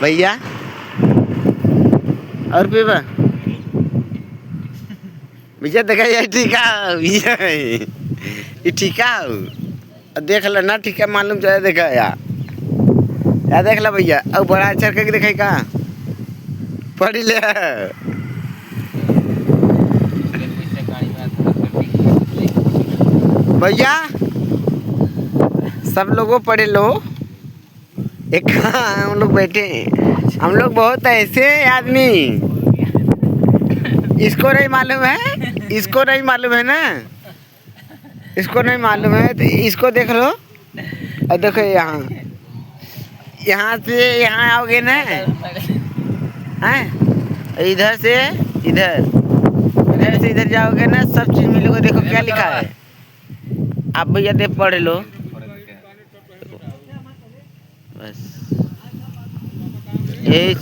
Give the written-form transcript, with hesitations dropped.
भैया और पीबा भैया देखा ये ठीका भैया ये ठीका देख ला ना ठीका मालूम चले देखा या देख ला भैया अब बड़ा अच्छा करके देखा का पढ़ी ले भैया सब लोगों पढ़े लो एक हम लोग बैठे हम लोग बहुत ऐसे आदमी इसको नहीं मालूम है इसको नहीं मालूम है ना इसको नहीं मालूम है तो इसको देख लो और देखो यहाँ यहाँ से यहाँ आओगे ना हैं इधर से इधर इधर से इधर जाओगे ना सब चीज़ मिलेगा। देखो क्या लिखा है आप भैया देख पढ़ लो बस यही